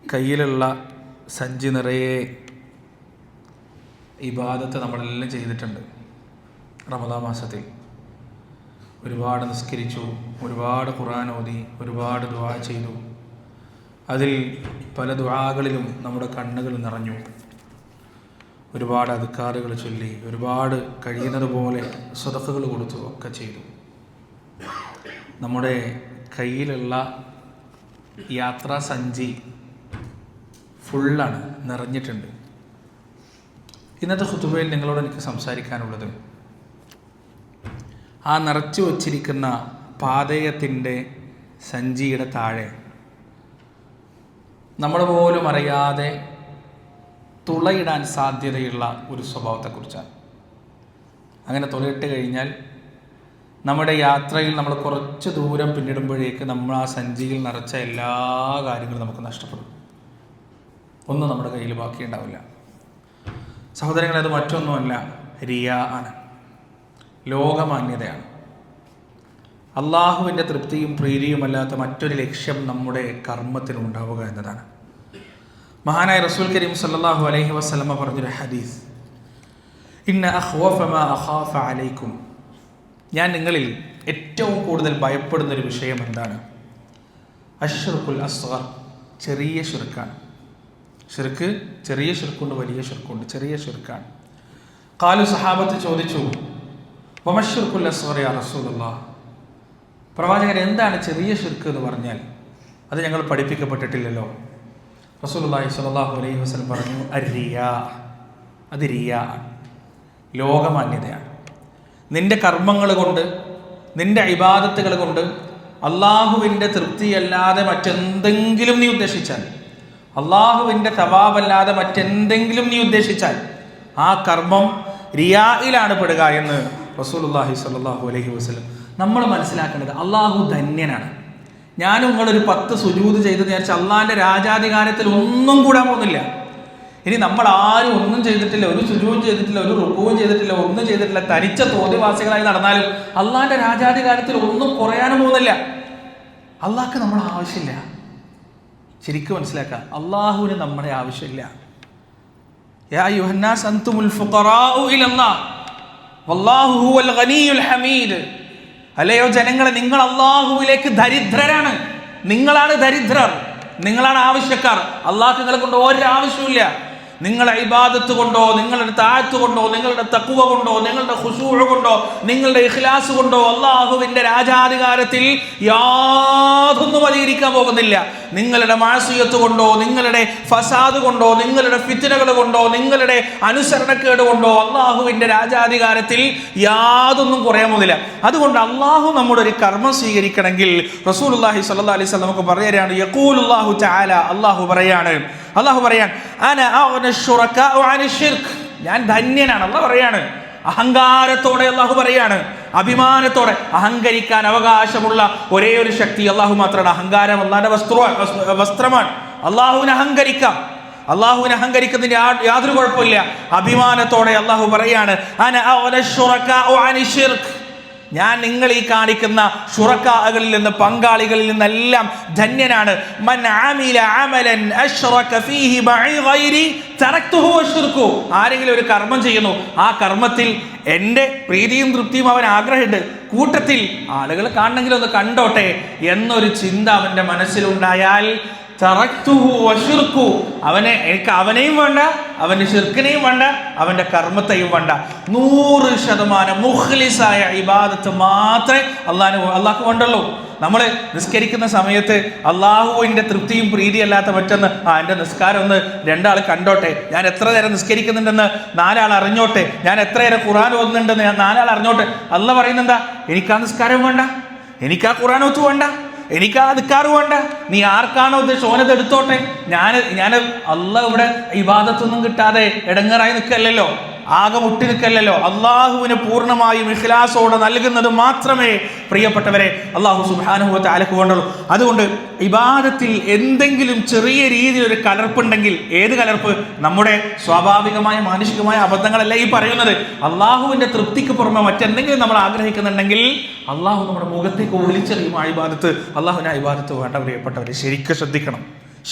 കയ്യിലുള്ള സഞ്ചി നിറയെ ഇബാദത്ത് നമ്മളെല്ലാം ചെയ്തിട്ടുണ്ട്. റമദാൻ മാസത്തിൽ ഒരുപാട് നിസ്കരിച്ചു, ഒരുപാട് ഖുർആൻ ഓതി, ഒരുപാട് ദുആ ചെയ്തു. അതിൽ പല ദുആകളിലും നമ്മുടെ കണ്ണുകൾ നിറഞ്ഞു. ഒരുപാട് അദ്കാറുകൾ ചൊല്ലി, ഒരുപാട് കഴിയുന്നത് പോലെ സദഖകൾ കൊടുത്തു, ഒക്കെ ചെയ്തു. നമ്മുടെ കയ്യിലുള്ള യാത്രാ സഞ്ചി ഫുള്ളാണ്, നിറഞ്ഞിട്ടുണ്ട്. ഇന്നത്തെ ഖുതുബയിൽ നിങ്ങളോട് എനിക്ക് സംസാരിക്കാനുള്ളത്, ആ നിറച്ചു വച്ചിരിക്കുന്ന പാതയത്തിൻ്റെ സഞ്ചിയുടെ താഴെ നമ്മൾ പോലും അറിയാതെ തുളയിടാൻ സാധ്യതയുള്ള ഒരു സ്വഭാവത്തെക്കുറിച്ചാണ്. അങ്ങനെ തുളയിട്ട് കഴിഞ്ഞാൽ നമ്മുടെ യാത്രയിൽ നമ്മൾ കുറച്ച് ദൂരം പിന്നിടുമ്പോഴേക്ക് നമ്മൾ ആ സഞ്ചിയിൽ നിറച്ച എല്ലാ കാര്യങ്ങളും നമുക്ക് നഷ്ടപ്പെടും. ഒന്നും നമ്മുടെ കയ്യിൽ ബാക്കിയുണ്ടാവില്ല. സഹോദരങ്ങളെ, അത് മറ്റൊന്നുമല്ല, റിയാ ആണ്, ലോകമാന്യതയാണ്. അള്ളാഹുവിൻ്റെ തൃപ്തിയും പ്രീതിയുമല്ലാത്ത മറ്റൊരു ലക്ഷ്യം നമ്മുടെ കർമ്മത്തിനുണ്ടാവുക എന്നതാണ്. മഹാനായ റസൂൽ കരീം സല്ലല്ലാഹു അലൈഹി വസല്ലമ പറഞ്ഞൊരു ഹദീസ്, ഇന്ന അഖ്വഫ മാ അഖാഫ അലൈക്കും, ഞാൻ നിങ്ങളിൽ ഏറ്റവും കൂടുതൽ ഭയപ്പെടുന്നൊരു വിഷയം എന്താണ്? അശ്ശിർക്കുൽ അസ്ഗർ, ചെറിയ ശിർക്കാണ്. ശിർക്ക്, ചെറിയ ശിർക്കുണ്ട്, വലിയ ശിർക്കുണ്ട്. ചെറിയ ശിർക്കാണ്. ഖാലു, സഹാബത്ത് ചോദിച്ചു, വമശ്ശിർക്കുൽ അസ്ഗർ യാ റസൂലല്ലാഹ്, പ്രവാചകൻ എന്താണ് ചെറിയ ശിർക്ക് എന്ന് പറഞ്ഞാൽ? അത് ഞങ്ങൾ പഠിപ്പിക്കപ്പെട്ടിട്ടില്ലല്ലോ. റസൂലുള്ളാഹി സ്വല്ലല്ലാഹു അലൈഹി വസല്ലം പറഞ്ഞു, അർരിയാ, അത് റിയാ ആണ്, ലോകമാന്യതയാണ്. നിന്റെ കർമ്മങ്ങൾ കൊണ്ട്, നിന്റെ ഇബാദത്തുകൾ കൊണ്ട് അള്ളാഹുവിൻ്റെ തൃപ്തിയല്ലാതെ മറ്റെന്തെങ്കിലും നീ ഉദ്ദേശിച്ചാൽ, അള്ളാഹുവിൻ്റെ തവാബല്ലാതെ മറ്റെന്തെങ്കിലും നീ ഉദ്ദേശിച്ചാൽ ആ കർമ്മം റിയായിലാണ് പെടുക എന്ന് റസൂലുള്ളാഹി സ്വല്ലല്ലാഹു അലൈഹി വസല്ലം. നമ്മൾ മനസ്സിലാക്കേണ്ടത്, അള്ളാഹു ധന്യനാണ്. ഞാനും നിങ്ങളൊരു 10 സുജൂദ് ചെയ്തെന്ന് വിചാരിച്ചാൽ അള്ളാഹിൻ്റെ രാജാധികാരത്തിൽ ഒന്നും കൂടാൻ പോകുന്നില്ല. ഇനി നമ്മൾ ആരും ഒന്നും ചെയ്തിട്ടില്ല, ഒരു സുജൂദും ചെയ്തിട്ടില്ല, ഒരു റുക്കുവും ചെയ്തിട്ടില്ല, ഒന്നും ചെയ്തിട്ടില്ല, തനിച്ച തോന്നിവാസികളായി നടന്നാലും അള്ളാഹിൻ്റെ രാജാധികാരത്തിൽ ഒന്നും കുറയാനും പോകുന്നില്ല. അള്ളാഹ്ക്ക് നമ്മളെ ആവശ്യമില്ല. ശരിക്കും മനസ്സിലാക്കുക, അള്ളാഹുവിന് നമ്മുടെ ആവശ്യമില്ല. യാ അയ്യുഹന്നാസ് അൻതുമുൽ ഫുഖറാഉ ഇലല്ലാഹ് വല്ലാഹു ഹുവൽ ഗനിയുൽ ഹമീദ്. അല്ലയോ ജനങ്ങളെ, നിങ്ങൾ അള്ളാഹുവിലേക്ക് ദരിദ്രരാണ്. നിങ്ങളാണ് ദരിദ്രർ, നിങ്ങളാണ് ആവശ്യക്കാർ. അള്ളാഹ് നിങ്ങളെ കൊണ്ട് ഒരു ആവശ്യമില്ല. നിങ്ങളുടെ ഇബാദത്ത് കൊണ്ടോ, നിങ്ങളുടെ താഅത്ത് കൊണ്ടോ, നിങ്ങളുടെ തഖ്വ കൊണ്ടോ, നിങ്ങളുടെ ഖുശൂഅ് കൊണ്ടോ, നിങ്ങളുടെ ഇഖ്ലാസ് കൊണ്ടോ അള്ളാഹുവിൻ്റെ രാജാധികാരത്തിൽ യാതൊന്നും അധികരിക്കാൻ പോകുന്നില്ല. നിങ്ങളുടെ മാസിയത്ത് കൊണ്ടോ, നിങ്ങളുടെ ഫസാദ് കൊണ്ടോ, നിങ്ങളുടെ ഫിത്നകൾ കൊണ്ടോ, നിങ്ങളുടെ അനുസരണക്കേട് കൊണ്ടോ അള്ളാഹുവിൻ്റെ രാജാധികാരത്തിൽ യാതൊന്നും കുറയാൻ പോകുന്നില്ല. അതുകൊണ്ട് അള്ളാഹു നമ്മുടെ ഒരു കർമ്മം സ്വീകരിക്കണമെങ്കിൽ റസൂലുള്ളാഹി സ്വല്ലല്ലാഹു അലൈഹി വസല്ലം നമുക്ക് പറയുകയാണ്, യഖൂലുല്ലാഹു തആല, അള്ളാഹു പറയാൻ അന അഗ്ന ശുറകാഉ അനി ശിർക്ക്, ഞാൻ ധന്യനാണ്. അള്ളാഹു പറയാണ്, അഹങ്കാരത്തോടെ അള്ളാഹു പറയാണ്, അഭിമാനത്തോടെ. അഹങ്കരിക്കാൻ അവകാശമുള്ള ഒരേ ഒരു ശക്തി അള്ളാഹു മാത്രമാണ്. അഹങ്കാരം അള്ളാഹിന്റെ വസ്ത്രമാണ്. അള്ളാഹുവിനെ അഹങ്കരിക്കാം, അള്ളാഹുവിനെ അഹങ്കരിക്കുന്നതിന് യാതൊരു കുഴപ്പമില്ല. അഭിമാനത്തോടെ അള്ളാഹു പറയാണ്, അന അഗ്ന ശുറകാഉ അനി ശിർക്ക്, ഞാൻ നിങ്ങൾ ഈ കാണിക്കുന്ന ശുറക്കാകളിൽ നിന്ന്, പങ്കാളികളിൽ നിന്നെല്ലാം ധന്യനാണ്. മൻ അമില അമലൻ അശ്റക ഫീഹി മഇ ഗൈരി തറക്തുഹു വശിർകു, ആരെങ്കിലും ഒരു കർമ്മം ചെയ്യുന്നു, ആ കർമ്മത്തിൽ എൻ്റെ പ്രീതിയും തൃപ്തിയും അവൻ ആഗ്രഹമുണ്ട്, കൂട്ടത്തിൽ ആളുകൾ കാണണമെങ്കിലും ഒന്ന് കണ്ടോട്ടെ എന്നൊരു ചിന്ത അവൻ്റെ മനസ്സിലുണ്ടായാൽ തറക്തുഹു വശിർകു, എനിക്ക് അവനെയും വേണ്ട, അവൻ്റെ ശിർക്കിനെയും വേണ്ട, അവൻ്റെ കർമ്മത്തെയും വേണ്ട. 100% മുഖ്ലിസായ ഇബാദത്ത് മാത്രമേ അള്ളാഹ്ക്ക് വേണ്ടുള്ളൂ. നമ്മൾ നിസ്കരിക്കുന്ന സമയത്ത് അള്ളാഹുവിൻ്റെ തൃപ്തിയും പ്രീതിയല്ലാത്ത മറ്റൊന്ന്, എൻ്റെ നിസ്കാരം ഒന്ന് 2 ആൾ കണ്ടോട്ടെ, ഞാൻ എത്ര നേരം നിസ്കരിക്കുന്നുണ്ടെന്ന് 4 ആൾ അറിഞ്ഞോട്ടെ, ഞാൻ എത്ര നേരം ഖുർആൻ ഓതുന്നുണ്ടെന്ന് 4 ആൾ അറിഞ്ഞോട്ടെ. അള്ളാഹ് പറയുന്നെന്താ? എനിക്കാ നിസ്കാരം വേണ്ട, എനിക്കാ ഖുർആൻ ഓത്ത് വേണ്ട, എനിക്ക് ആ അദ്കാർ വേണ്ട, നീ ആർക്കാണോ ഉദ്ദേശിച്ച് ഓനത് എടുത്തോട്ടെ. ഞാൻ അള്ളാഹ് ഇവിടെ ഇബാദത്തൊന്നും കിട്ടാതെ ഇടങ്ങറായി നിൽക്കല്ലോ, ആകെ മുട്ടി നിൽക്കല്ലോ. അള്ളാഹുവിന് പൂർണ്ണമായും ഇഖ്ലാസോടെ നൽകുന്നത് മാത്രമേ പ്രിയപ്പെട്ടവരെ അള്ളാഹു സുബ്ഹാനഹു വ തആലക്ക് വേണ്ടുള്ളൂ. അതുകൊണ്ട് ഇബാദത്തിൽ എന്തെങ്കിലും ചെറിയ രീതിയിൽ ഒരു കലർപ്പുണ്ടെങ്കിൽ, ഏത് കലർപ്പ്? നമ്മുടെ സ്വാഭാവികമായ മാനുഷികമായ അബദ്ധങ്ങളല്ല ഈ പറയുന്നത്. അള്ളാഹുവിൻ്റെ തൃപ്തിക്ക് പുറമെ മറ്റെന്തെങ്കിലും നമ്മൾ ആഗ്രഹിക്കുന്നുണ്ടെങ്കിൽ അള്ളാഹു നമ്മുടെ മുഖത്തേക്ക് ഒലിച്ചെറിയും ആ ഇബാദത്ത്. അള്ളാഹുവിന് ആ ഇബാദത്ത് വേണ്ട പ്രിയപ്പെട്ടവരെ, ശരിക്കും ശ്രദ്ധിക്കണം.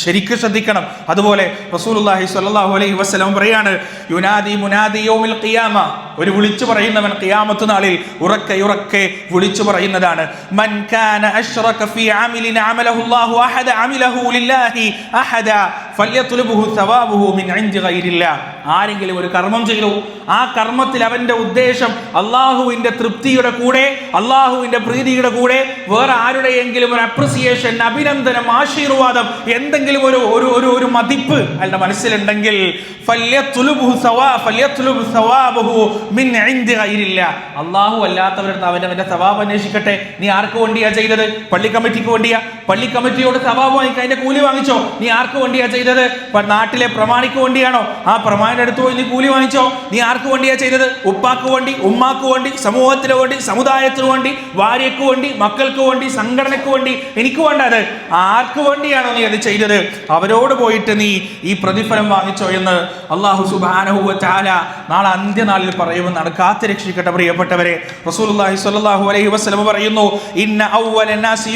ശരിക്കും ശ്രദ്ധിക്കണം. അതുപോലെ റസൂലുള്ളാഹി സ്വല്ലല്ലാഹു അലൈഹി വസല്ലം പറയാണ്, യുനാദി മുനാദി യൗമിൽ ഖിയാമ, ഒരു വിളിച്ചു പറയുന്നവൻ ഖിയാമത്ത് നാളിൽ ഉറക്കെ ഉറക്കെ വിളിച്ചു പറയുന്നതാണ്, മൻ കാന അശ്റക ഫീ അമലിൻ അമലഹു അല്ലാഹു അഹദ അമലഹു ലില്ലാഹി അഹദ ഫല്യത്ലുബുഹു സവാബുഹു മിൻ ഇൻദി ഗൈരില്ലാ. ആരെങ്കിലും ഒരു കർമ്മം ചെയ്തു, ആ കർമ്മത്തിൽ അവന്റെ ഉദ്ദേശം അള്ളാഹുവിന്റെ തൃപ്തിയുടെ കൂടെ, അള്ളാഹുവിന്റെ പ്രീതിയുടെ കൂടെ വേറെ ആരുടെയെങ്കിലും ഒരു അപ്രിസിയേഷൻ, അഭിനന്ദനം, ആശീർവാദം, എന്തെങ്കിലും ഒരു മതിപ്പ് അയാളുടെ മനസ്സിലുണ്ടെങ്കിൽ അള്ളാഹു അല്ലാത്തവരുടെ അവന്റെ സവാബ് അന്വേഷിക്കട്ടെ. നീ ആർക്ക് വേണ്ടിയാ ചെയ്തത്? പള്ളി കമ്മിറ്റിക്ക് വേണ്ടിയാ? പള്ളി കമ്മിറ്റിയോട് സവാബ് വാങ്ങിക്കുക, അതിന്റെ കൂലി വാങ്ങിച്ചോ. നീ ആർക്ക് വേണ്ടിയാ ചെയ്തത്? നാട്ടിലെ പ്രമാണിക്ക് വേണ്ടിയാണോ? ആ പ്രമാണിയുടെ അടുത്ത് പോയി നീ കൂലി വാങ്ങിച്ചോ. നീ ആർക്ക് വേണ്ടിയാ ചെയ്തത്? ഉപ്പാക്ക് വേണ്ടി, ഉമ്മാക്ക് വേണ്ടി, സമൂഹത്തിന് വേണ്ടി, സമുദായത്തിന് വേണ്ടി, ഭാര്യയ്ക്ക് വേണ്ടി, മക്കൾക്ക് വേണ്ടി, സംഘടനയ്ക്ക് വേണ്ടി, എനിക്ക് വേണ്ടത് ആർക്ക് വേണ്ടിയാണോ നീ അത് ചെയ്തത്? അവരോട് പോയിട്ട് നീ ഈ പ്രതിഫലം വാങ്ങിച്ചോ എന്ന് അല്ലാഹു സുബ്ഹാനഹു വ തആല നാളെ അന്ത്യനാളിൽ പറയുമെന്നാണ്. കാത്തുരക്ഷിക്കട്ടെ പ്രിയപ്പെട്ടവരെ. റസൂലുള്ളാഹി സ്വല്ലല്ലാഹു അലൈഹി വസല്ലം പറയുന്നു, ഇന്ന അവ്വല നാസി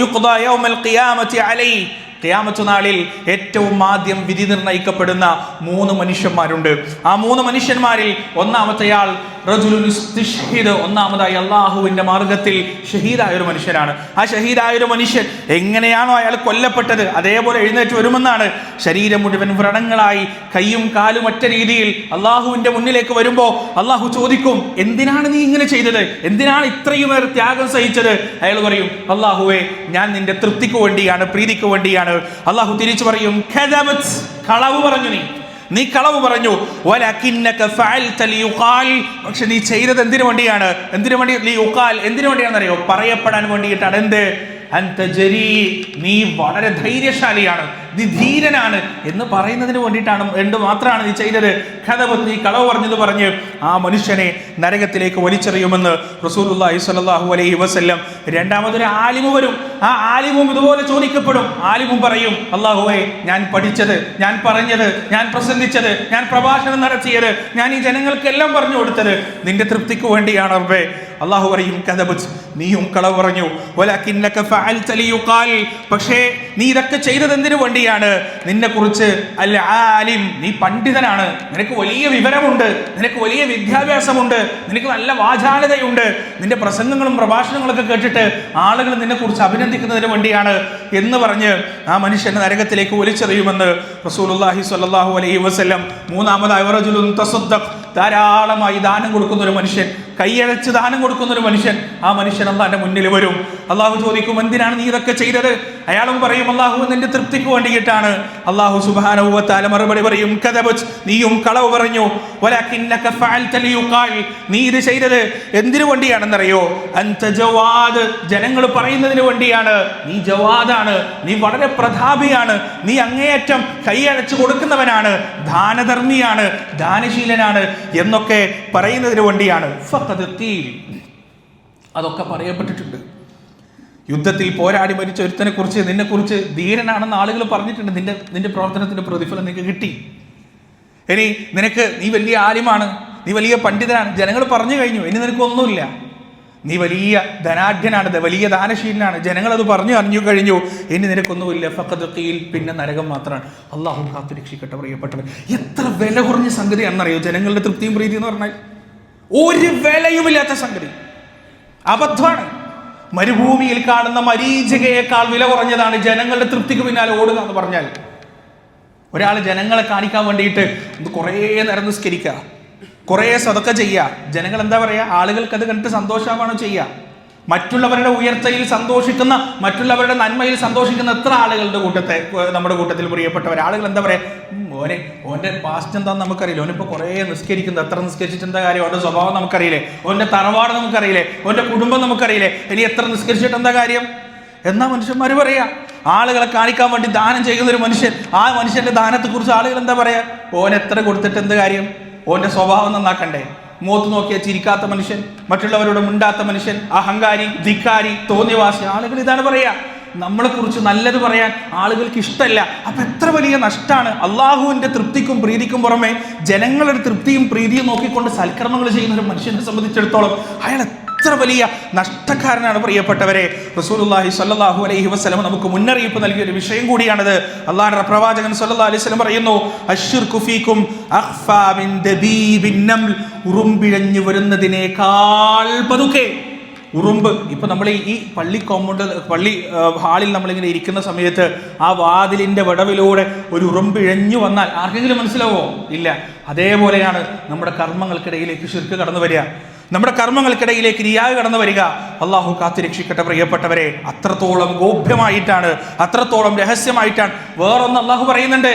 യുഖ്ദാ യൗമൽ ഖിയാമത്തി അലൈഹി, ഖിയാമത്ത് നാളിൽ ഏറ്റവും ആദ്യം വിധി നിർണയിക്കപ്പെടുന്ന 3 മനുഷ്യന്മാരുണ്ട്. ആ 3 മനുഷ്യന്മാരിൽ ഒന്നാമത്തെയാൾ റജുലുൻ ഇസ്തിഷ്ഹിദ്, ഒന്നാമതായി അള്ളാഹുവിന്റെ മാർഗത്തിൽ ഷഹീദായ ഒരു മനുഷ്യനാണ്. ആ ഷഹീദായ ഒരു മനുഷ്യൻ എങ്ങനെയാണോ അയാൾ കൊല്ലപ്പെട്ടത് അതേപോലെ എഴുന്നേറ്റ് വരുമെന്നാണ്. ശരീരം മുഴുവൻ വ്രണങ്ങളായി, കൈയും കാലും ഒറ്റ രീതിയിൽ അള്ളാഹുവിന്റെ മുന്നിലേക്ക് വരുമ്പോൾ അള്ളാഹു ചോദിക്കും, എന്തിനാണ് നീ ഇങ്ങനെ ചെയ്തത്? എന്തിനാണ് ഇത്രയുമേറെ ത്യാഗം സഹിച്ചത്? അയാൾ പറയും, അള്ളാഹുവേ, ഞാൻ നിന്റെ തൃപ്തിക്ക് വേണ്ടിയാണ്, പ്രീതിക്ക് വേണ്ടിയാണ്. അള്ളാഹു തിരിച്ചു പറയും, കളവ് പറഞ്ഞു, നീ കളവ് പറഞ്ഞു. പക്ഷെ നീ ചെയ്തത് എന്തിനു വേണ്ടിയാണ്? എന്തിനു വേണ്ടിയാണെന്നറിയോ? പറയപ്പെടാൻ വേണ്ടിയിട്ടാണ്. എന്ത്? നീ വളരെ ധൈര്യശാലിയാണ്, നീ ധീരനാണ് എന്ന് പറയുന്നതിന് വേണ്ടിയിട്ടാണ്, എന്ത് മാത്രമാണ് നീ ചെയ്തത്? നീ കളവ് പറഞ്ഞത് പറഞ്ഞ് ആ മനുഷ്യനെ നരകത്തിലേക്ക് വലിച്ചെറിയുമെന്ന് റസൂലുള്ളാഹി സ്വല്ലല്ലാഹു അലൈഹി വസല്ലം. രണ്ടാമതൊരു ആലിമു വരും. ആ ആലിമും ഇതുപോലെ ചോദിക്കപ്പെടും. ആലിമും പറയും, അല്ലാഹുവേ, ഞാൻ പഠിച്ചത്, ഞാൻ പറഞ്ഞത്, ഞാൻ പ്രസംഗിച്ചത്, ഞാൻ പ്രഭാഷണം നടത്തിയത്, ഞാൻ ഈ ജനങ്ങൾക്കെല്ലാം പറഞ്ഞു കൊടുത്തത് നിന്റെ തൃപ്തിക്ക് വേണ്ടിയാണ് റബ്ബേ. അല്ലാഹു പറയും, നീയും കളവ് പറഞ്ഞു. പക്ഷേ നീ ഇതൊക്കെ ചെയ്തത് എന്തിനു വേണ്ടിയാണ്? നിന്നെ കുറിച്ച് അൽ ആലിം, നീ പണ്ഡിതനാണ്, നിനക്ക് വലിയ വിവരമുണ്ട്, നിനക്ക് വലിയ വിദ്യാഭ്യാസമുണ്ട്, നിനക്ക് നല്ല വാചാലതയുണ്ട്, നിന്റെ പ്രസംഗങ്ങളും പ്രഭാഷണങ്ങളൊക്കെ കേട്ടിട്ട് ആളുകൾ നിന്നെ കുറിച്ച് അഭിനന്ദിക്കുന്നതിന് വേണ്ടിയാണ് എന്ന് പറഞ്ഞ് ആ മനുഷ്യനെ നരകത്തിലേക്ക് വലിച്ചെറിയുമെന്ന് റസൂലുള്ളാഹി സ്വല്ലല്ലാഹു അലൈഹി വസല്ലം. മൂന്നാമതായി റജുലുൻ തസദ്ദഖ്, ധാരാളമായി ദാനം കൊടുക്കുന്ന ഒരു മനുഷ്യൻ, കൈയടച്ച് ദാനം കൊടുക്കുന്ന ഒരു മനുഷ്യൻ. ആ മനുഷ്യൻ അള്ളാന്റെ മുന്നിൽ വരും. അള്ളാഹു ചോദിക്കും, എന്തിനാണ് നീ ഇതൊക്കെ ചെയ്തത്? അയാളും പറയും, അള്ളാഹു നിന്റെ തൃപ്തിക്ക് വേണ്ടിയിട്ടാണ്. അള്ളാഹു സുബ്ഹാനഹു വ തആല മറുപടി പറയും, നീയും കളവ് പറഞ്ഞു. നീ ഇത് ചെയ്തത് എന്തിനു വേണ്ടിയാണെന്നറിയോ? ജനങ്ങൾ പറയുന്നതിന് വേണ്ടിയാണ്. നീ ജവാദാണ്, നീ വളരെ പ്രതാപിയാണ്, നീ അങ്ങേയറ്റം കൈയടച്ചു കൊടുക്കുന്നവനാണ്, ദാനധർമ്മിയാണ്, ദാനശീലനാണ് എന്നൊക്കെ പറയുന്നതിന് വേണ്ടിയാണ്. അതൊക്കെ പറയപ്പെട്ടിട്ടുണ്ട്. യുദ്ധത്തിൽ പോരാടി മരിച്ച ഒരുത്തനെ കുറിച്ച്, നിന്നെ കുറിച്ച് ധീരനാണെന്ന് ആളുകൾ പറഞ്ഞിട്ടുണ്ട്. നിന്റെ പ്രവർത്തനത്തിന്റെ പ്രതിഫലം നിനക്ക് കിട്ടി. ഇനി നീ വലിയ ആലിമാണ്, നീ വലിയ പണ്ഡിതനാണ്, ജനങ്ങൾ പറഞ്ഞു കഴിഞ്ഞു, ഇനി നിനക്കൊന്നുമില്ല. നീ വലിയ ധനാഢ്യനാണ്, വലിയ ദാനശീലനാണ്, ജനങ്ങളത് പറഞ്ഞു അറിഞ്ഞു കഴിഞ്ഞു, ഇനി നിനക്കൊന്നുമില്ല. ഫഖദ് ഖീൽ, പിന്നെ നരകം മാത്രമാണ്. അള്ളാഹു കാത്തു രക്ഷിക്കട്ടെ പ്രിയപ്പെട്ടവർ. എത്ര വില കുറഞ്ഞ സംഗതിയാണെന്നറിയോ ജനങ്ങളുടെ തൃപ്തിയും പ്രീതി എന്ന് പറഞ്ഞാൽ? ഒരു വിലയുമില്ലാത്ത സംഗതി, അബദ്ധമാണ്. മരുഭൂമിയിൽ കാണുന്ന മരീചികയേക്കാൾ വില കുറഞ്ഞതാണ് ജനങ്ങളുടെ തൃപ്തിക്ക് പിന്നാലെ ഓടുക എന്ന് പറഞ്ഞാൽ. ഒരാൾ ജനങ്ങളെ കാണിക്കാൻ വേണ്ടിയിട്ട് കുറേ നേരം നിസ്കരിക്കുക, കുറേ സദഖ ചെയ്യുക. ജനങ്ങൾ എന്താ പറയുക? ആളുകൾക്ക് അത് കണ്ടിട്ട് സന്തോഷമാണോ ചെയ്യുക? മറ്റുള്ളവരുടെ ഉയർച്ചയിൽ സന്തോഷിക്കുന്ന, മറ്റുള്ളവരുടെ നന്മയിൽ സന്തോഷിക്കുന്ന എത്ര ആളുകളുടെ നമ്മുടെ കൂട്ടത്തിൽ പ്രിയപ്പെട്ടവർ. ആളുകൾ എന്താ പറയുക? ഓന്റെ പാസ്റ്റ് എന്താന്ന് നമുക്കറിയില്ല, ഓനിപ്പോൾ കുറേ നിസ്കരിക്കുന്നത്, എത്ര നിസ്കരിച്ചിട്ട് എന്താ കാര്യം? ഓന്റെ സ്വഭാവം നമുക്കറിയില്ലേ, ഓന്റെ തറവാട് നമുക്കറിയില്ലേ, ഓന്റെ കുടുംബം നമുക്കറിയില്ലേ, ഇനി എത്ര നിസ്കരിച്ചിട്ട് എന്താ കാര്യം എന്നാ മനുഷ്യന്മാർ പറയാ. ആളുകളെ കാണിക്കാൻ വേണ്ടി ദാനം ചെയ്യുന്ന ഒരു മനുഷ്യൻ, ആ മനുഷ്യന്റെ ദാനത്തെക്കുറിച്ച് ആളുകൾ എന്താ പറയാ? ഓൻ എത്ര കൊടുത്തിട്ട് എന്ത് കാര്യം? ഓന്റെ സ്വഭാവം നന്നാക്കണ്ടേ? മോത്ത് നോക്കിയാൽ ചിരിക്കാത്ത മനുഷ്യൻ, മറ്റുള്ളവരോട് മിണ്ടാത്ത മനുഷ്യൻ, അഹങ്കാരി, ധിക്കാരി, തോന്നിവാസി, ആളുകൾ ഇതാണ് പറയാ. നമ്മളെ കുറിച്ച് നല്ലത് പറയാൻ ആളുകൾക്ക് ഇഷ്ടമല്ല. അപ്പൊ എത്ര വലിയ നഷ്ടമാണ്. അള്ളാഹുവിന്റെ തൃപ്തിക്കും പ്രീതിക്കും പുറമെ ജനങ്ങളുടെ തൃപ്തിയും പ്രീതിയും നോക്കിക്കൊണ്ട് സൽക്കർമ്മങ്ങൾ ചെയ്യുന്ന ഒരു മനുഷ്യനെ സംബന്ധിച്ചിടത്തോളം അയാൾ എത്ര വലിയ നഷ്ടക്കാരനാണ് പ്രിയപ്പെട്ടവരെ. റസൂലുള്ളാഹി സ്വല്ലല്ലാഹു അലൈഹി വസല്ലം നമുക്ക് മുന്നറിയിപ്പ് നൽകിയ ഒരു വിഷയം കൂടിയാണത്. അല്ലാഹുവിന്റെ പ്രവാചകൻ സ്വല്ലല്ലാഹു അലൈഹി വസല്ലം പറയുന്നു, അശ്ശിർകു ഫീകും അഖ്ഫാ മിൻ ദബീബിൻ നംൽ. ഉറുമ്പിഴഞ്ഞു വരുന്നതിനേക്കാൾ പതുക്കെ. ഉറുമ്പ് ഇപ്പൊ നമ്മൾ ഈ പള്ളി ഹാളിൽ നമ്മളിങ്ങനെ ഇരിക്കുന്ന സമയത്ത് ആ വാതിലിന്റെ വിടവിലൂടെ ഒരു ഉറുമ്പ് ഇഴഞ്ഞു വന്നാൽ ആർക്കെങ്കിലും മനസ്സിലാവോ? ഇല്ല. അതേപോലെയാണ് നമ്മുടെ കർമ്മങ്ങൾക്കിടയിലേക്ക് ശിർക്ക് കടന്നു വരിക, നമ്മുടെ കർമ്മങ്ങൾക്കിടയിലേക്ക് റിയാ കടന്നു വരിക. അള്ളാഹു കാത്തുരക്ഷിക്കട്ടെ പ്രിയപ്പെട്ടവരെ. അത്രത്തോളം ഗോപ്യമായിട്ടാണ്, അത്രത്തോളം രഹസ്യമായിട്ടാണ്. വേറൊന്ന് അള്ളാഹു പറയുന്നുണ്ട്.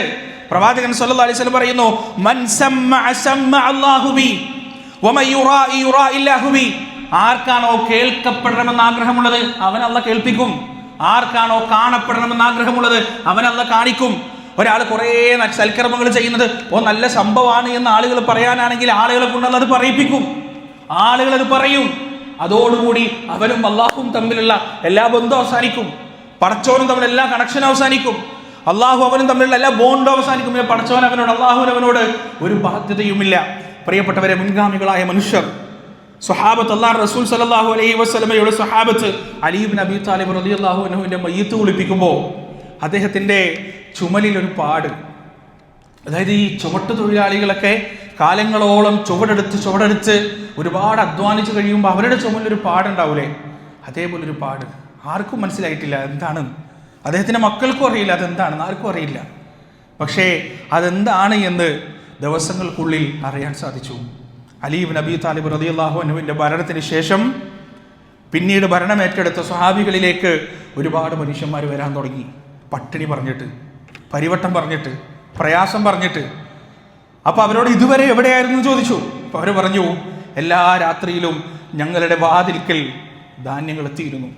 പ്രവാചകൻ സ്വല്ലല്ലാഹു അലൈഹി വസല്ലം പറയുന്നു, മൻ സമ്മഅ സമ്മഅ അല്ലാഹു ബി വമൻ യുറാഇ യുറാഇ അല്ലാഹു ബി. ആർക്കാണോ കേൾക്കപ്പെടണമെന്ന് ആഗ്രഹമുള്ളത് അവൻ അല്ലാഹു കേൾപ്പിക്കും. ആർക്കാണോ കാണപ്പെടണമെന്ന് ആഗ്രഹമുള്ളത് അവൻ അല്ലാഹു കാണിക്കും. ഒരാൾ കുറേ സൽക്കർമ്മങ്ങൾ ചെയ്യുന്നത് നല്ല സംഭവമാണ് എന്ന് ആളുകൾ പറയാനാണെങ്കിൽ ആളുകളെ കൊണ്ട് അത് പറയിപ്പിക്കും, ആളുകൾ അത് പറയും. അതോടുകൂടി അവനും അള്ളാഹും തമ്മിലുള്ള എല്ലാ ബന്ധവും അവസാനിക്കും, പടച്ചോനും തമ്മിൽ എല്ലാ കണക്ഷനും അവസാനിക്കും, അള്ളാഹു അവനും തമ്മിലുള്ള എല്ലാ ബോണ്ടും അവസാനിക്കും. പടച്ചോൻ അവനോട്, അള്ളാഹുവിനവനോട് ഒരു ബാധ്യതയുമില്ല. പ്രിയപ്പെട്ടവരെ, മുൻഗാമികളായ മനുഷ്യർ, സ്വഹാബത്ത്, അല്ലാഹു റസൂൽ സല്ലല്ലാഹു അലൈഹി വസല്ലമയുടെ സ്വഹാബത്ത് അലി ഇബ്നു അബീ താലിബ് റളിയല്ലാഹു അൻഹുവിന്റെ മയ്യിത്ത് കുളിപ്പിക്കുമ്പോൾ അദ്ദേഹത്തിന്റെ ചുമലിൽ ഒരു പാട്, അതായത് ഈ ചുവട്ട് തൊഴിലാളികളൊക്കെ കാലങ്ങളോളം ചുവടെടുത്ത് ഒരുപാട് അധ്വാനിച്ച് കഴിയുമ്പോൾ അവരുടെ ചുമലിലൊരു പാടുണ്ടാവൂലേ, അതേപോലെ ഒരു പാട്. ആർക്കും മനസ്സിലായിട്ടില്ല എന്താണ്, അദ്ദേഹത്തിന്റെ മക്കൾക്കും അറിയില്ല അതെന്താണെന്ന്, ആർക്കും അറിയില്ല. പക്ഷേ അതെന്താണ് എന്ന് ദിവസങ്ങൾക്കുള്ളിൽ അറിയാൻ സാധിച്ചു. അലി ഇബ്നു അബീ താലിബ് റളിയല്ലാഹു അൻഹുവിന്റെ ഭരണത്തിന് ശേഷം പിന്നീട് ഭരണമേറ്റെടുത്ത സ്വഹാബികളിലേക്ക് ഒരുപാട് മനുഷ്യന്മാർ വരാൻ തുടങ്ങി. പട്ടിണി പറഞ്ഞിട്ട്, പരിവട്ടം പറഞ്ഞിട്ട്, പ്രയാസം പറഞ്ഞിട്ട്. അപ്പോൾ അവരോട് ഇതുവരെ എവിടെയായിരുന്നു ചോദിച്ചു. അപ്പോൾ അവർ പറഞ്ഞു, എല്ലാ രാത്രിയിലും ഞങ്ങളുടെ വാതിൽക്കൽ ധാന്യങ്ങൾ എത്തിയിരുന്നു,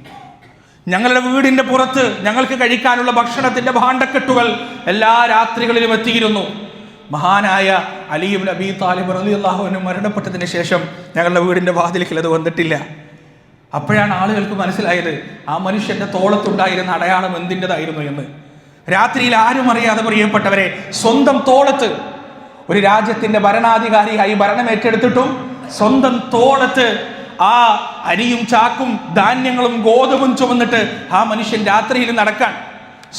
ഞങ്ങളുടെ വീടിന്റെ പുറത്ത് ഞങ്ങൾക്ക് കഴിക്കാനുള്ള ഭക്ഷണത്തിന്റെ ഭാണ്ഡക്കെട്ടുകൾ എല്ലാ രാത്രികളിലും എത്തിയിരുന്നു. മഹാനായ അലി ഇബ്നു അബീ താലിബ് റളിയല്ലാഹു അൻഹു മരണപ്പെട്ടതിന് ശേഷം ഞങ്ങളുടെ വീടിന്റെ വാതിൽക്കൽ അത് വന്നിട്ടില്ല. അപ്പോഴാണ് ആളുകൾക്ക് മനസ്സിലായത് ആ മനുഷ്യന്റെ തോളത്തുണ്ടായിരുന്ന അടയാളം എന്തിൻ്റെതായിരുന്നു എന്ന്. രാത്രിയിൽ ആരും അറിയാതെ പ്രിയപ്പെട്ടവരെ, സ്വന്തം തോളത്ത്, ഒരു രാജ്യത്തിന്റെ ഭരണാധികാരിയായി ഭരണമേറ്റെടുത്തിട്ടും സ്വന്തം തോളത്ത് ആ അരിയും ചാക്കും ധാന്യങ്ങളും ഗോതമ്പും ചുമന്നിട്ട് ആ മനുഷ്യൻ രാത്രിയിൽ നടക്കാൻ,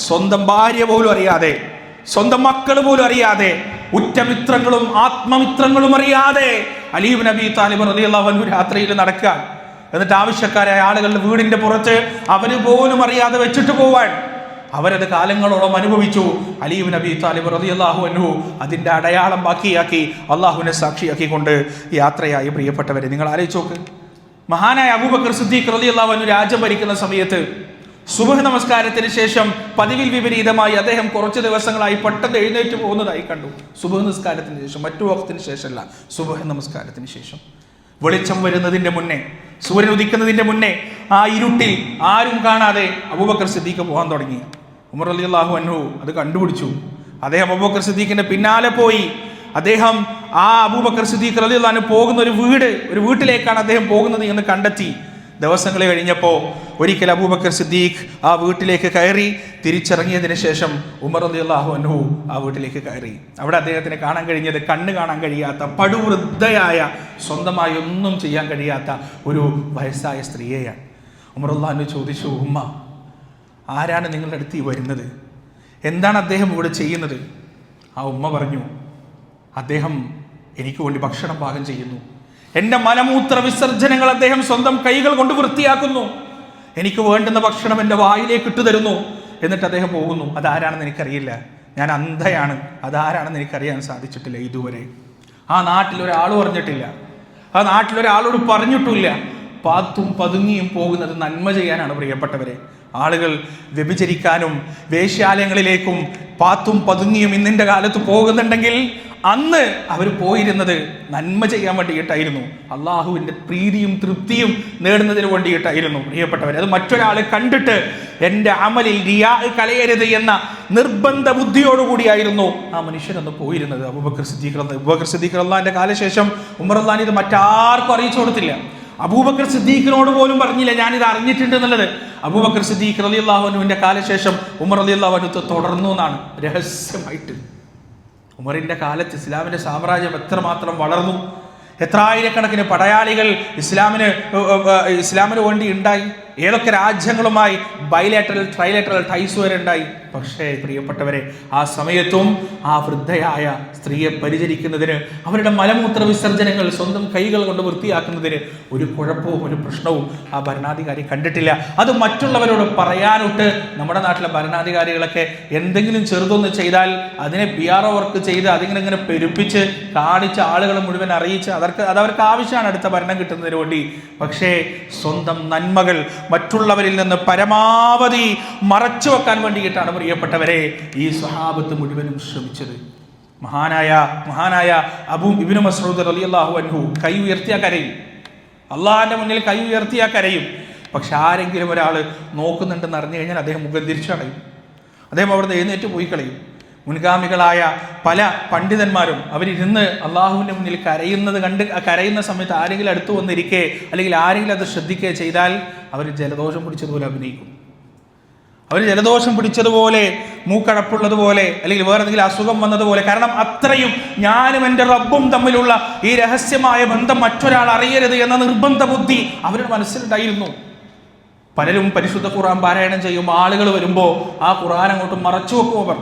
സ്വന്തം ഭാര്യ പോലും അറിയാതെ, സ്വന്തം മക്കൾ പോലും അറിയാതെ, ഉറ്റമിത്രങ്ങളും ആത്മമിത്രങ്ങളും അറിയാതെ അലി ഇബ്നു അബീ താലിബ് റളിയല്ലാഹു അൻഹു രാത്രിയിൽ നടക്കാൻ, എന്നിട്ട് ആവശ്യക്കാരായ ആളുകളുടെ വീടിന്റെ പുറത്ത് അവര് പോലും അറിയാതെ വെച്ചിട്ട് പോവാൻ. അവരത് കാലങ്ങളോളം അനുഭവിച്ചു. അലി ഇബ്നു അബീ താലിബ് റളിയല്ലാഹു അൻഹു അതിന്റെ അടയാളം ബാക്കിയാക്കി അള്ളാഹുവിനെ സാക്ഷിയാക്കിക്കൊണ്ട് യാത്രയായി. പ്രിയപ്പെട്ടവരെ, നിങ്ങൾ ആലോചിച്ച് നോക്ക്. മഹാനായ അബൂബക്കർ സിദ്ദീഖ് റളിയല്ലാഹു അൻഹു രാജ്യം ഭരിക്കുന്ന സമയത്ത് സുബ്ഹ് നമസ്കാരത്തിന് ശേഷം പതിവിൽ വിപരീതമായി അദ്ദേഹം കുറച്ച് ദിവസങ്ങളായി പെട്ടെന്ന് എഴുന്നേറ്റ് പോകുന്നതായി കണ്ടു. സുബ്ഹ് നമസ്കാരത്തിന് ശേഷം, മറ്റു വഖത്തിന് ശേഷമല്ല, സുബ്ഹ് നമസ്കാരത്തിന് ശേഷം. വെളിച്ചം വരുന്നതിന്റെ മുന്നേ, സൂര്യൻ ഉദിക്കുന്നതിന്റെ മുന്നേ ആ ഇരുട്ടിൽ ആരും കാണാതെ അബൂബക്കർ സിദ്ദീഖ് പോകാൻ തുടങ്ങി. ഉമർ റളിയല്ലാഹു അൻഹു അത് കണ്ടുപിടിച്ചു. അദ്ദേഹം അബൂബക്കർ സിദ്ദീഖിന്റെ പിന്നാലെ പോയി. അദ്ദേഹം ആ അബൂബക്കർ സിദ്ദീഖ് റളിയല്ലാഹു അൻഹു പോകുന്ന ഒരു വീട്ടിലേക്കാണ് അദ്ദേഹം പോകുന്നത് എന്ന് കണ്ടെത്തി. ദിവസങ്ങൾ കഴിഞ്ഞപ്പോൾ ഒരിക്കൽ അബൂബക്കർ സിദ്ദീഖ് ആ വീട്ടിലേക്ക് കയറി. തിരിച്ചിറങ്ങിയതിന് ശേഷം ഉമർ റളിയല്ലാഹു അൻഹു ആ വീട്ടിലേക്ക് കയറി. അവിടെ അദ്ദേഹത്തിന് കാണാൻ കഴിഞ്ഞത് കണ്ണ് കാണാൻ കഴിയാത്ത, പടുവൃദ്ധയായ, സ്വന്തമായി ഒന്നും ചെയ്യാൻ കഴിയാത്ത ഒരു വയസ്സായ സ്ത്രീയെയാണ്. ഉമർ റളിയല്ലാഹു അൻഹു ചോദിച്ചു, ഉമ്മ, ആരാണ് നിങ്ങളുടെ അടുത്ത് വരുന്നത്? എന്താണ് അദ്ദേഹം ഇവിടെ ചെയ്യുന്നത്? ആ ഉമ്മ പറഞ്ഞു, അദ്ദേഹം എനിക്ക് വേണ്ടി ഭക്ഷണം പാകം ചെയ്യുന്നു, എൻ്റെ മലമൂത്ര വിസർജനങ്ങൾ അദ്ദേഹം സ്വന്തം കൈകൾ കൊണ്ട് വൃത്തിയാക്കുന്നു, എനിക്ക് വേണ്ടുന്ന ഭക്ഷണം എൻ്റെ വായിലേക്ക് ഇട്ടു തരുന്നു, എന്നിട്ട് അദ്ദേഹം പോകുന്നു. അതാരാണെന്ന് എനിക്കറിയില്ല, ഞാൻ അന്ധയാണ്, അതാരാണെന്ന് എനിക്കറിയാൻ സാധിച്ചിട്ടില്ല ഇതുവരെ. ആ നാട്ടിലൊരാൾ പറഞ്ഞിട്ടില്ല, ആ നാട്ടിലൊരാളോട് പറഞ്ഞിട്ടില്ല. പാത്തും പതുങ്ങിയും പോകുന്നത് നന്മ ചെയ്യാനാണ് പ്രിയപ്പെട്ടവരെ. ആളുകൾ വ്യഭിചരിക്കാനും വേശ്യാലയങ്ങളിലേക്കും പാത്തും പതുങ്ങിയും ഇന്നിൻ്റെ കാലത്ത് പോകുന്നുണ്ടെങ്കിൽ അന്ന് അവർ പോയിരുന്നത് നന്മ ചെയ്യാൻ വേണ്ടിയിട്ടായിരുന്നു, അള്ളാഹുവിൻ്റെ പ്രീതിയും തൃപ്തിയും നേടുന്നതിന് വേണ്ടിയിട്ടായിരുന്നു പ്രിയപ്പെട്ടവർ. അത് മറ്റൊരാളെ കണ്ടിട്ട് എൻ്റെ അമലിൽ റിയാ കലയരുത് എന്ന നിർബന്ധ ബുദ്ധിയോടുകൂടിയായിരുന്നു ആ മനുഷ്യനന്ന് പോയിരുന്നത്. അബൂബക്കർ സിദ്ദീഖ് റളിയല്ലാഹുവിന്റെ കാലശേഷം ഉമർ റളിയല്ലാഹു അൻഹു ഇത് മറ്റാർക്കും അറിയിച്ചു കൊടുത്തില്ല. അബൂബക്കർ സിദ്ദീഖിനോട് പോലും പറഞ്ഞില്ല ഞാനിത് അറിഞ്ഞിട്ടുണ്ട് എന്നുള്ളത്. അബൂബക്കർ സിദ്ദീഖ് റളിയല്ലാഹു അൻഹുവിന്റെ കാലശേഷം ഉമർ റളിയല്ലാഹു അൻഹു തുടർന്നു എന്നാണ്, രഹസ്യമായിട്ട്. ഉമറിന്റെ കാലത്ത് ഇസ്ലാമിന്റെ സാമ്രാജ്യം എത്രമാത്രം വളർന്നു, എത്രായിരക്കണക്കിന് പടയാളികൾ ഇസ്ലാമിന് വേണ്ടി ഉണ്ടായി. ഏതൊക്കെ രാജ്യങ്ങളുമായി ബൈലാറ്ററൽ ട്രൈലാറ്ററൽ ടൈസ് വരെ ഉണ്ടായി. പക്ഷേ പ്രിയപ്പെട്ടവരെ, ആ സമയത്തും ആ വൃദ്ധയായ സ്ത്രീയെ പരിചരിക്കുന്നതിന്, അവരുടെ മലമൂത്ര വിസർജനങ്ങൾ സ്വന്തം കൈകൾ കൊണ്ട് വൃത്തിയാക്കുന്നതിന് ഒരു കുഴപ്പവും ഒരു പ്രശ്നവും ആ ഭരണാധികാരി കണ്ടിട്ടില്ല. അത് മറ്റുള്ളവരോട് പറയാനൊട്ട് നമ്മുടെ നാട്ടിലെ ഭരണാധികാരികളൊക്കെ എന്തെങ്കിലും ചെറുതൊന്ന് ചെയ്താൽ അതിനെ PR വർക്ക് ചെയ്ത് അതിങ്ങനെ പെരുപ്പിച്ച് കാണിച്ച് ആളുകളെ മുഴുവൻ അറിയിച്ച് അതവർക്ക് ആവശ്യമാണ് അടുത്ത ഭരണം കിട്ടുന്നതിന് വേണ്ടി. പക്ഷേ സ്വന്തം നന്മകൾ മറ്റുള്ളവരിൽ നിന്ന് പരമാവധി മറച്ചു വെക്കാൻ വേണ്ടിയിട്ടാണ് പ്രിയപ്പെട്ടവരെ ഈ സ്വഹാബത്ത് മുഴുവനും ശ്രമിച്ചത്. മഹാനായ അബൂ ഇബ്നു മസ്ഊദ് റളിയല്ലാഹു അൻഹു കൈ ഉയർത്തിയാ കരയും. അള്ളാഹിന്റെ മുന്നിൽ കൈ ഉയർത്തിയാ കരയും. പക്ഷെ ആരെങ്കിലും ഒരാൾ നോക്കുന്നുണ്ടെന്ന് അറിഞ്ഞു കഴിഞ്ഞാൽ അദ്ദേഹം മുഖം തിരിച്ചു കളയും. അദ്ദേഹം അവിടുന്ന് എഴുന്നേറ്റ് പോയി കളയും. മുൻഗാമികളായ പല പണ്ഡിതന്മാരും അവരിരുന്ന് അള്ളാഹുവിൻ്റെ മുന്നിൽ കരയുന്ന സമയത്ത് ആരെങ്കിലും അടുത്ത് വന്നിരിക്കെ അല്ലെങ്കിൽ ആരെങ്കിലും അത് ശ്രദ്ധിക്കുക ചെയ്താൽ അവർ ജലദോഷം പിടിച്ചതുപോലെ അഭിനയിക്കും. അവർ ജലദോഷം പിടിച്ചതുപോലെ, മൂക്കടപ്പുള്ളതുപോലെ, അല്ലെങ്കിൽ വേറെ എന്തെങ്കിലും അസുഖം വന്നതുപോലെ. കാരണം അത്രയും ഞാനും എൻ്റെ റബ്ബും തമ്മിലുള്ള ഈ രഹസ്യമായ ബന്ധം മറ്റൊരാൾ അറിയരുത് എന്ന നിർബന്ധ ബുദ്ധി അവരുടെ മനസ്സിലുണ്ടായിരുന്നു. പലരും പരിശുദ്ധ ഖുർആൻ പാരായണം ചെയ്യുമ്പോൾ ആളുകൾ വരുമ്പോൾ ആ ഖുർആൻ അങ്ങോട്ട് മറച്ചു വെക്കും, അവർ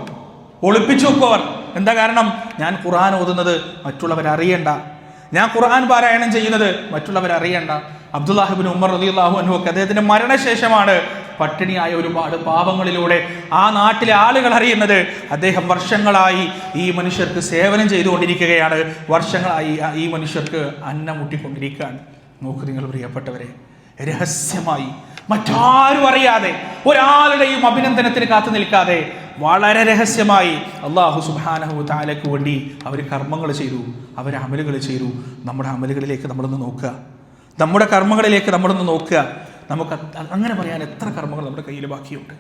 ഒളിപ്പിച്ചു വെക്കും. അവർ എന്താ കാരണം? ഞാൻ ഖുർആൻ ഓതുന്നത് മറ്റുള്ളവരറിയണ്ട, ഞാൻ ഖുർആൻ പാരായണം ചെയ്യുന്നത് മറ്റുള്ളവരറിയണ്ട. അബ്ദുല്ലാഹ് ഇബ്നു ഉമർ റളിയല്ലാഹു അൻഹു ഒക്കെ അദ്ദേഹത്തിന്റെ മരണശേഷമാണ് പട്ടിണിയായ ഒരുപാട് പാവങ്ങളിലൂടെ ആ നാട്ടിലെ ആളുകൾ അറിയുന്നത് അദ്ദേഹം വർഷങ്ങളായി ഈ മനുഷ്യർക്ക് സേവനം ചെയ്തുകൊണ്ടിരിക്കുകയാണ്, വർഷങ്ങളായി ഈ മനുഷ്യർക്ക് അന്നം മുട്ടിക്കൊണ്ടിരിക്കുകയാണ്. നോക്കൂ നിങ്ങൾ പ്രിയപ്പെട്ടവരെ, രഹസ്യമായി മറ്റാരും അറിയാതെ, ഒരാളുടെയും അഭിനന്ദനത്തിന് കാത്തു നിൽക്കാതെ, വളരെ രഹസ്യമായി അല്ലാഹു സുബ്ഹാനഹു വ തആലയ്ക്ക് വേണ്ടി അവർ കർമ്മങ്ങൾ ചെയ്തു, അവർ അമലുകൾ ചെയ്തു. നമ്മുടെ അമലുകളിലേക്ക് നമ്മളൊന്ന് നോക്കുക, നമ്മുടെ കർമ്മങ്ങളിലേക്ക് നമ്മളൊന്ന് നോക്കുക. നമുക്ക് അങ്ങനെ പറയാൻ എത്ര കർമ്മങ്ങൾ നമ്മുടെ കയ്യിൽ ബാക്കിയുണ്ട്,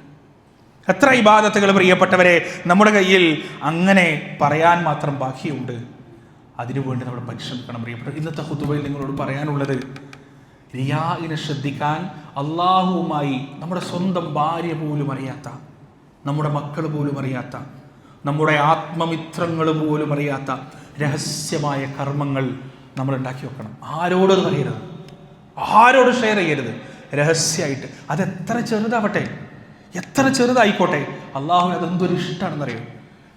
എത്ര ഇബാദത്തുകൾ പ്രിയപ്പെട്ടവരെ നമ്മുടെ കയ്യിൽ അങ്ങനെ പറയാൻ മാത്രം ബാക്കിയുണ്ട്. അതിനുവേണ്ടി നമ്മൾ പരിശ്രമിക്കണം പ്രിയപ്പെട്ടവർ. ഇന്നത്തെ ഖുതുബയിൽ നിങ്ങളോട് പറയാനുള്ളത്, റിയാഇനെ ശ്രദ്ധിക്കാൻ അള്ളാഹുവുമായി നമ്മുടെ സ്വന്തം ഭാര്യ പോലും അറിയാത്ത, നമ്മുടെ മക്കൾ പോലും അറിയാത്ത, നമ്മുടെ ആത്മമിത്രങ്ങൾ പോലും അറിയാത്ത രഹസ്യമായ കർമ്മങ്ങൾ നമ്മൾ ഉണ്ടാക്കി വെക്കണം. ആരോടും പറയരുത്, ആരോടും ഷെയർ ചെയ്യരുത്, രഹസ്യമായിട്ട്. അതെത്ര ചെറുതാവട്ടെ, എത്ര ചെറുതായിക്കോട്ടെ, അള്ളാഹുവിന് അതെന്തൊരു ഇഷ്ടമാണെന്നറിയോ?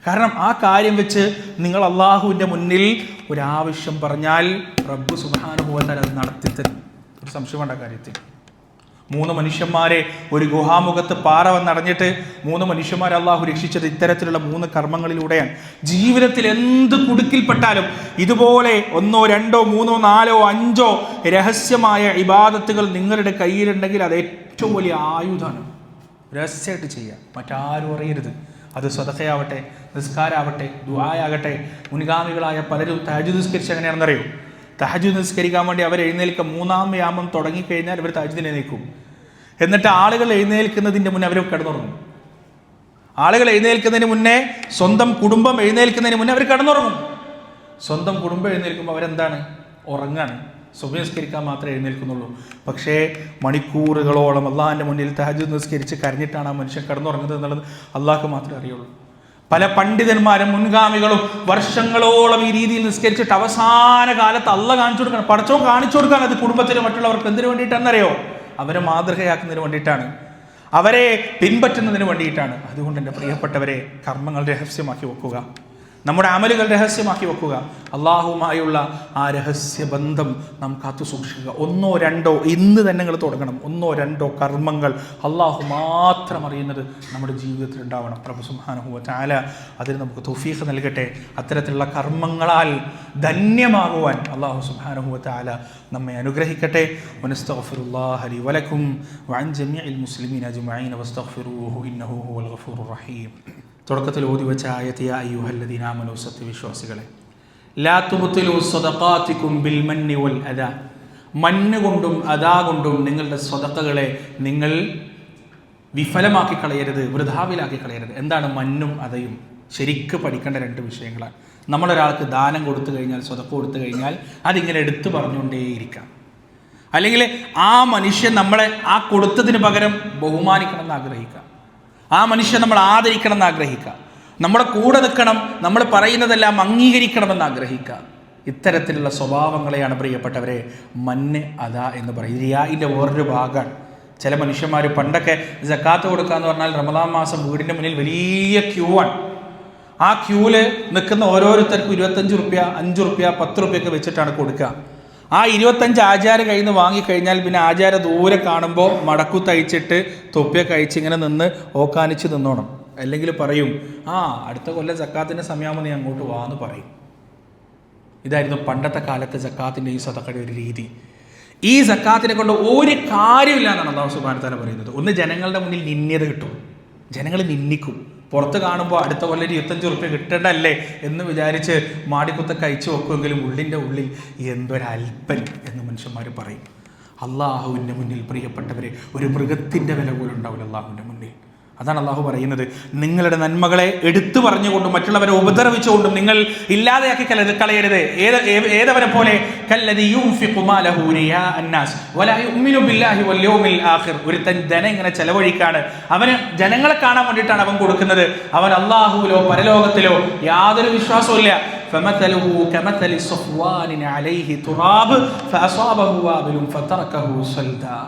കാരണം ആ കാര്യം വെച്ച് നിങ്ങൾ അള്ളാഹുവിൻ്റെ മുന്നിൽ ഒരാവശ്യം പറഞ്ഞാൽ റബ്ബ് സുബ്ഹാനഹു വ തആല അത് നടത്തിത്തരും. ഒരു സംശയം വേണ്ട കാര്യത്തിൽ. 3 മനുഷ്യന്മാരെ ഒരു ഗുഹാമുഖത്ത് പാറ വന്നടഞ്ഞിട്ട് 3 മനുഷ്യന്മാരെ അള്ളാഹു രക്ഷിച്ചത് ഇത്തരത്തിലുള്ള 3 കർമ്മങ്ങളിലൂടെയാണ്. ജീവിതത്തിൽ എന്ത് കുടുക്കിൽപ്പെട്ടാലും ഇതുപോലെ 1, 2, 3, 4, 5 രഹസ്യമായ ഇബാദത്തുകൾ നിങ്ങളുടെ കയ്യിലുണ്ടെങ്കിൽ അത് ഏറ്റവും വലിയ ആയുധമാണ്. രഹസ്യമായിട്ട് ചെയ്യുക, മറ്റാരും അറിയരുത്. അത് സദഖയാവട്ടെ, നിസ്കാരാവട്ടെ, ദുആയാകട്ടെ. മുൻഗാമികളായ പലരും തഹജ്ജുദ് നിസ്കരിച്ച് എങ്ങനെയാണെന്നറിയോ? തഹജ്ജുദ് നിസ്കരിക്കാൻ വേണ്ടി അവർ എഴുന്നേൽക്കുക 3-ാം യാമം തുടങ്ങിക്കഴിഞ്ഞാൽ അവർ തഹജ്ജുദിനെ എഴുന്നേൽക്കും. എന്നിട്ട് ആളുകൾ എഴുന്നേൽക്കുന്നതിൻ്റെ മുന്നേ അവർ കിടന്നുറങ്ങും. ആളുകൾ എഴുന്നേൽക്കുന്നതിന് മുന്നേ, സ്വന്തം കുടുംബം എഴുന്നേൽക്കുന്നതിന് മുന്നേ അവർ കിടന്നുറങ്ങും. സ്വന്തം കുടുംബം എഴുന്നേൽക്കുമ്പോൾ അവരെന്താണ്? ഉറങ്ങാണ്. സുബ്ഹ് നിസ്കരിക്കാൻ മാത്രമേ എഴുന്നേൽക്കുന്നുള്ളൂ. പക്ഷേ മണിക്കൂറുകളോളം അള്ളാഹിൻ്റെ മുന്നിൽ തഹജ്ജുദ് നിസ്കരിച്ച് കരഞ്ഞിട്ടാണ് ആ മനുഷ്യൻ കിടന്നുറങ്ങുന്നത് എന്നുള്ളത് അള്ളാഹ്ക്ക് മാത്രമേ അറിയുള്ളൂ. പല പണ്ഡിതന്മാരും മുൻഗാമികളും വർഷങ്ങളോളം ഈ രീതിയിൽ നിസ്കരിച്ചിട്ട് അവസാന കാലത്ത് അള്ളാഹ് കാണിച്ചു കൊടുക്കണം, പടച്ചോൻ കാണിച്ചു കൊടുക്കാൻ അത് കുടുംബത്തിന് മറ്റുള്ളവർക്ക് എന്തിനു വേണ്ടിയിട്ടാണെന്നറിയോ? അവരെ മാതൃകയാക്കുന്നതിന് വേണ്ടിയിട്ടാണ്, അവരെ പിൻപറ്റുന്നതിന് വേണ്ടിയിട്ടാണ്. അതുകൊണ്ട് എൻ്റെ പ്രിയപ്പെട്ടവരെ, കർമ്മങ്ങൾ രഹസ്യമാക്കി വെക്കുക, നമ്മുടെ അമലുകൾ രഹസ്യമാക്കി വെക്കുക. അള്ളാഹുവുമായുള്ള ആ രഹസ്യ ബന്ധം നാം കാത്തു സൂക്ഷിക്കുക. 1, 2 ഇന്ന് തന്നെ നിങ്ങൾ തുടങ്ങണം. 1, 2 കർമ്മങ്ങൾ അള്ളാഹു മാത്രം അറിയുന്നത് നമ്മുടെ ജീവിതത്തിൽ ഉണ്ടാവണം. പ്രഭു സുബ്ഹാനഹു വ തആല അതിന് നമുക്ക് തൗഫീഖ് നൽകട്ടെ. അത്തരത്തിലുള്ള കർമ്മങ്ങളാൽ ധന്യമാകുവാൻ അള്ളാഹു സുബ്ഹാനഹു വ തആല നമ്മെ അനുഗ്രഹിക്കട്ടെ. വനസ്തഗ്ഫിറുല്ലാഹ ലി വലക്കും വഅൻ ജമീഇൽ മുസ്ലിമീന അജ്മഈൻ വസ്തഗ്ഫിറൂഹു ഇന്നഹു ഹുവൽ ഗഫൂറുർ റഹീം. തുടക്കത്തിൽ ഓതി വെച്ച ആയത്ത്, യാ അയ്യുഹല്ലദീന ആമനൂ, സത്യവിശ്വാസികളെ, ലാ തുബ്തിലൂ സ്വദഖാതികും ബിൽ മന്നി വൽ അദാ, മണ്ണ് കൊണ്ടും അദാ കൊണ്ടും നിങ്ങളുടെ സ്വതക്കകളെ നിങ്ങൾ വിഫലമാക്കി കളയരുത്, വൃഥാവിലാക്കി കളയരുത്. എന്താണ് മന്നും അദയും? ശരിക്ക് പഠിക്കേണ്ട 2 വിഷയങ്ങളാണ്. നമ്മളൊരാൾക്ക് ദാനം കൊടുത്തു കഴിഞ്ഞാൽ, സ്വതക്ക കൊടുത്തു കഴിഞ്ഞാൽ അതിങ്ങനെ എടുത്തു പറഞ്ഞുകൊണ്ടേയിരിക്കാം. അല്ലെങ്കിൽ ആ മനുഷ്യൻ നമ്മളെ ആ കൊടുത്തതിന് പകരം ബഹുമാനിക്കണം എന്ന് ആഗ്രഹിക്കാം, ആ മനുഷ്യൻ നമ്മൾ ആദരിക്കണം എന്ന് ആഗ്രഹിക്കുക, നമ്മുടെ കൂടെ നിൽക്കണം, നമ്മൾ പറയുന്നതെല്ലാം അംഗീകരിക്കണമെന്ന് ആഗ്രഹിക്കുക. ഇത്തരത്തിലുള്ള സ്വഭാവങ്ങളെയാണ് പ്രിയപ്പെട്ടവരെ മന്ന് അദാ എന്ന് പറയും. റിയാഇൻ്റെ വേറൊരു ഭാഗമാണ്. ചില മനുഷ്യന്മാർ പണ്ടൊക്കെ സക്കാത്ത് കൊടുക്കുക എന്ന് പറഞ്ഞാൽ റമദാൻ മാസം വീടിൻ്റെ മുന്നിൽ വലിയ ക്യൂ ആണ്. ആ ക്യൂവിൽ നിൽക്കുന്ന ഓരോരുത്തർക്കും 25 റുപ്യ, 5 റുപ്യ, 10 റുപ്യൊക്കെ വെച്ചിട്ടാണ് കൊടുക്കുക. ആ 25 ആചാര കയ്യിൽ നിന്ന് വാങ്ങിക്കഴിഞ്ഞാൽ പിന്നെ ആചാര ദൂരെ കാണുമ്പോൾ മടക്കു തയ്ച്ചിട്ട് തൊപ്പിയൊക്കെ അയച്ച് ഇങ്ങനെ നിന്ന് ഓക്കാനിച്ച് നിന്നോണം. അല്ലെങ്കിൽ പറയും അടുത്ത കൊല്ലം സക്കാത്തിൻ്റെ സമയമാകുമ്പോൾ നീ അങ്ങോട്ട് വാന്ന് പറയും. ഇതായിരുന്നു പണ്ടത്തെ കാലത്തെ സക്കാത്തിൻ്റെ ഈ സദഖയുടെ ഒരു രീതി. ഈ സക്കാത്തിനെ കൊണ്ട് ഒരു കാര്യമില്ല എന്നാണ് അല്ലാഹു സുബ്ഹാനഹു വ തആല പറയുന്നത്. ഒന്ന്, ജനങ്ങളുടെ മുന്നിൽ നിന്യത കിട്ടും, ജനങ്ങൾ നിന്ദിക്കും. പുറത്ത് കാണുമ്പോൾ അടുത്ത കൊല്ലം 25 റുപ്യ കിട്ടേണ്ടല്ലേ എന്ന് വിചാരിച്ച് മാടിക്കുത്തൊക്കെ അയച്ചു വെക്കുമെങ്കിലും ഉള്ളിൻ്റെ ഉള്ളിൽ എന്തൊരൽപ്പൻ എന്ന് മനുഷ്യന്മാർ പറയും. അള്ളാഹുവിൻ്റെ മുന്നിൽ പ്രിയപ്പെട്ടവരെ ഒരു മൃഗത്തിൻ്റെ വില പോലും ഉണ്ടാവില്ല അള്ളാഹുവിൻ്റെ മുന്നിൽ. അതാണ് അള്ളാഹു പറയുന്നത്, നിങ്ങളുടെ നന്മകളെ എടുത്തു പറഞ്ഞുകൊണ്ടും മറ്റുള്ളവരെ ഉപദ്രവിച്ചുകൊണ്ടും നിങ്ങൾ ഇല്ലാതെയാക്കി കളയരുത്. ഏതവരെ പോലെ ഒരുത്തൻ ധനം ഇങ്ങനെ ചെലവഴിക്കാണ്, അവന് ജനങ്ങളെ കാണാൻ വേണ്ടിയിട്ടാണ് അവൻ കൊടുക്കുന്നത്. അവൻ അള്ളാഹുവിലോ പരലോകത്തിലോ യാതൊരു വിശ്വാസവും ഇല്ല. فمثله كمثل صفوان عليه تراب فأصابه وابل فتركه صلدا.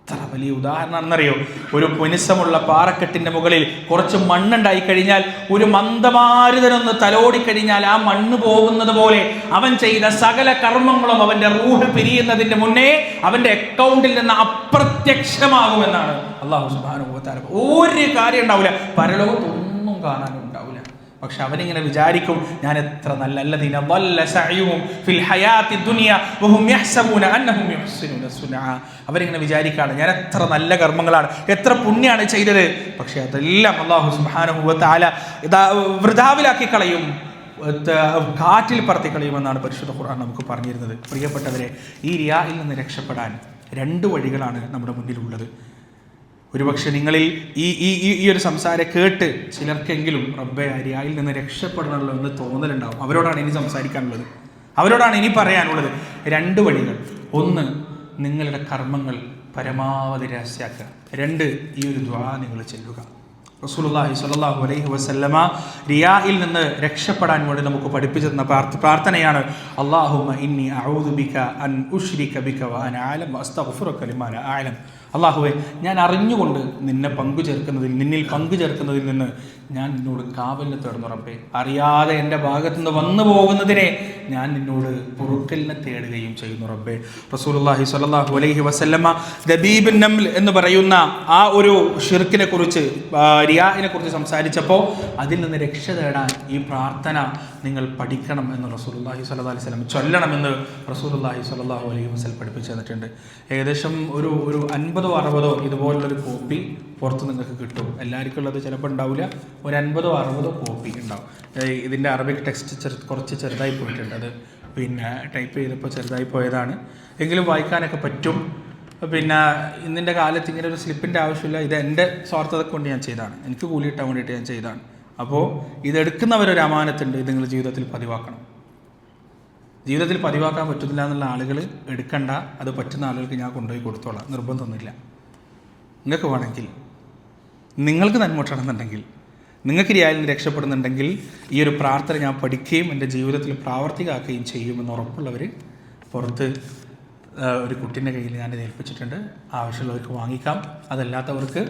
എത്ര വലിയ ഉദാഹരണമാണെന്നറിയോ? ഒരു പുനിസമുള്ള പാറക്കെട്ടിൻ്റെ മുകളിൽ കുറച്ച് മണ്ണുണ്ടായി കഴിഞ്ഞാൽ ഒരു മന്ദമാരുതനൊന്ന് തലോടിക്കഴിഞ്ഞാൽ ആ മണ്ണ് പോകുന്നത് പോലെ അവൻ ചെയ്ത സകല കർമ്മങ്ങളും അവൻ്റെ റൂഹ് പിരിയുന്നതിൻ്റെ മുന്നേ അവൻ്റെ അക്കൗണ്ടിൽ നിന്ന് അപ്രത്യക്ഷമാകുമെന്നാണ് അല്ലാഹു സുബ്ഹാനഹു വ തആല. ഒരു കാര്യം ഉണ്ടാവില്ല, പരലോകത്തൊന്നും കാണാനും ഉണ്ടാവില്ല. പക്ഷെ അവനിങ്ങനെ വിചാരിക്കും, ഞാൻ എത്ര നല്ല അല്ലദീന ضل سعيهم في الحياة الدنيا وهم يحسبون انهم يحسنون صنعا. അവരിങ്ങനെ വിചാരിക്കാണ്, ഞാൻ എത്ര നല്ല കർമ്മങ്ങളാണ്, എത്ര പുണ്യാണ് ചെയ്തത്. പക്ഷെ അതെല്ലാം അല്ലാഹു സുബ്ഹാനഹു വ തആല വൃഥാവിലാക്കി കളയും, കാറ്റിൽ പറത്തി കളയുമെന്നാണ് പരിശുദ്ധ ഖുർആൻ നമുക്ക് പറഞ്ഞിരുന്നത്. പ്രിയപ്പെട്ടവരെ, ഈ റിയായിൽ നിന്ന് രക്ഷപ്പെടാൻ 2 വഴികളാണ് നമ്മുടെ മുന്നിലുള്ളത്. ഒരുപക്ഷെ നിങ്ങളിൽ ഈ ഒരു സംസാരം കേട്ട് ചിലർക്കെങ്കിലും റബ്ബേ റിയായിൽ നിന്ന് രക്ഷപ്പെടണമല്ലോ എന്ന് തോന്നലുണ്ടാവും. അവരോടാണ് ഇനി സംസാരിക്കാനുള്ളത്, അവരോടാണ് ഇനി പറയാനുള്ളത്. 2 വഴികൾ. ഒന്ന്, നിങ്ങളുടെ കർമ്മങ്ങൾ പരമാവധി രഹസ്യാക്കുക. 2, ഈ ഒരു ദുആ നിങ്ങൾ ചൊല്ലുക. റസൂലുള്ളാഹി സ്വല്ലല്ലാഹു അലൈഹി വസല്ലമ റിയായിൽ നിന്ന് രക്ഷപ്പെടാൻ വേണ്ടി നമുക്ക് പഠിപ്പിച്ചു തന്ന പ്രാർത്ഥനയാണ് അല്ലാഹുമ്മ ഇന്നി അഊദു ബിക അൻ ഉശ്രിക ബിക വ അന അഅലം വഅസ്തഗ്ഫിറുക ലിമാ ലാ അഅലം. അല്ലാഹുവേ, ഞാൻ അറിഞ്ഞുകൊണ്ട് നിന്നിൽ പങ്കു ചേർക്കുന്നതിൽ നിന്ന് ഞാൻ നിന്നോട് കാവലിനെ തേടുന്നു റബ്ബേ. അറിയാതെ എൻ്റെ ഭാഗത്തുനിന്ന് വന്നു പോകുന്നതിനെ ഞാൻ നിന്നോട് പൊറുക്കലിനെ തേടുകയും ചെയ്യുന്നു റബ്ബേ. റസൂലുള്ളാഹി സ്വല്ലല്ലാഹു അലൈഹി വസല്ലമ ദബീബുൻ നംൽ എന്ന് പറയുന്ന ആ ഒരു ഷിർക്കിനെ കുറിച്ച്, റിയാഇനെ കുറിച്ച് സംസാരിച്ചപ്പോൾ അതിൽ നിന്ന് രക്ഷ തേടാൻ ഈ പ്രാർത്ഥന നിങ്ങൾ പഠിക്കണം എന്ന് റസൂലുള്ളാഹി സ്വല്ലല്ലാഹു അലൈഹി വസല്ലം ചൊല്ലണമെന്ന് റസൂലുള്ളാഹി സ്വല്ലല്ലാഹു അലൈഹി വസല്ലം പഠിപ്പിച്ചു തന്നിട്ടുണ്ട്. ഏകദേശം ഒരു 50-60 ഇതുപോലുള്ളൊരു കോപ്പി പുറത്ത് നിങ്ങൾക്ക് കിട്ടും. എല്ലാവർക്കും ഉള്ളത് ചിലപ്പോൾ ഉണ്ടാവില്ല, ഒരു 50-60 കോപ്പി ഉണ്ടാവും. ഇതിൻ്റെ അറബിക് ടെക്സ്റ്റ് കുറച്ച് ചെറുതായി പോയിട്ടുണ്ട്, അത് പിന്നെ ടൈപ്പ് ചെയ്തപ്പോൾ ചെറുതായി പോയതാണ്, എങ്കിലും വായിക്കാനൊക്കെ പറ്റും. പിന്നെ ഇന്നിൻ്റെ കാലത്ത് ഇങ്ങനെ ഒരു സ്ലിപ്പിൻ്റെ ആവശ്യമില്ല. ഇത് എൻ്റെ സ്വാർത്ഥത കൊണ്ട് ഞാൻ ചെയ്തതാണ്, എനിക്ക് കൂലി കിട്ടാൻ വേണ്ടിയിട്ട് ഞാൻ ചെയ്തതാണ്. അപ്പോൾ ഇതെടുക്കുന്നവരൊരു അമാനത്തുണ്ട്, ഇത് നിങ്ങൾ ജീവിതത്തിൽ പതിവാക്കണം. ജീവിതത്തിൽ പതിവാക്കാൻ പറ്റുന്നില്ല എന്നുള്ള ആളുകൾ എടുക്കണ്ട, അത് പറ്റുന്ന ആളുകൾക്ക് ഞാൻ കൊണ്ടുപോയി കൊടുത്തോളാം, നിർബന്ധമൊന്നുമില്ല. നിങ്ങൾക്ക് വേണമെങ്കിൽ, നിങ്ങൾക്ക് നന്മോട്ടണമെന്നുണ്ടെങ്കിൽ, നിങ്ങൾക്ക് റിയായിൽ നിന്ന് രക്ഷപ്പെടുന്നുണ്ടെങ്കിൽ ഈ ഒരു പ്രാർത്ഥന ഞാൻ പഠിക്കുകയും എൻ്റെ ജീവിതത്തിൽ പ്രാവർത്തികമാക്കുകയും ചെയ്യുമെന്ന് ഉറപ്പുള്ളവർ പുറത്ത് ഒരു കുട്ടീൻ്റെ കയ്യിൽ ഞാൻ ഏൽപ്പിച്ചിട്ടുണ്ട്. ആവശ്യമുള്ളവർക്ക് വാങ്ങിക്കാം. അതല്ലാത്തവർക്ക്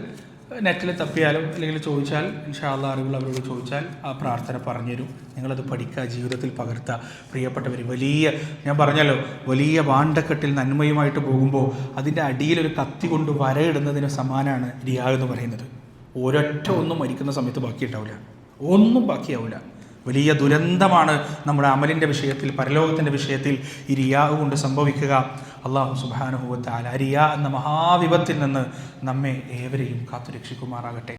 നെറ്റിൽ തപ്പിയാലും അല്ലെങ്കിൽ ചോദിച്ചാൽ ഇൻഷാ അല്ലാഹ് അറിവുള്ളവരോട് ചോദിച്ചാൽ ആ പ്രാർത്ഥന പറഞ്ഞുതരും. നിങ്ങളത് പഠിക്കുക, ജീവിതത്തിൽ പകർത്തുക. പ്രിയപ്പെട്ടവർ, ഞാൻ പറഞ്ഞല്ലോ, വലിയ വാണ്ടക്കെട്ടിൽ നന്മയുമായിട്ട് പോകുമ്പോൾ അതിൻ്റെ അടിയിലൊരു കത്തി കൊണ്ട് വരയിടുന്നതിന് സമാനമാണ് റിയാ എന്ന് പറയുന്നത്. ഒന്നും മരിക്കുന്ന സമയത്ത് ബാക്കിയുണ്ടാവില്ല, ഒന്നും ബാക്കിയാവില്ല. വലിയ ദുരന്തമാണ് നമ്മുടെ അമലിൻ്റെ വിഷയത്തിൽ, പരലോകത്തിൻ്റെ വിഷയത്തിൽ ഈ റിയാ കൊണ്ട് സംഭവിക്കുക. അല്ലാഹു സുബ്ഹാനഹു വ തആല റിയാ എന്ന മഹാവിപത്തിൽ നിന്ന് നമ്മെ ഏവരെയും കാത്തുരക്ഷിക്കുമാറാകട്ടെ.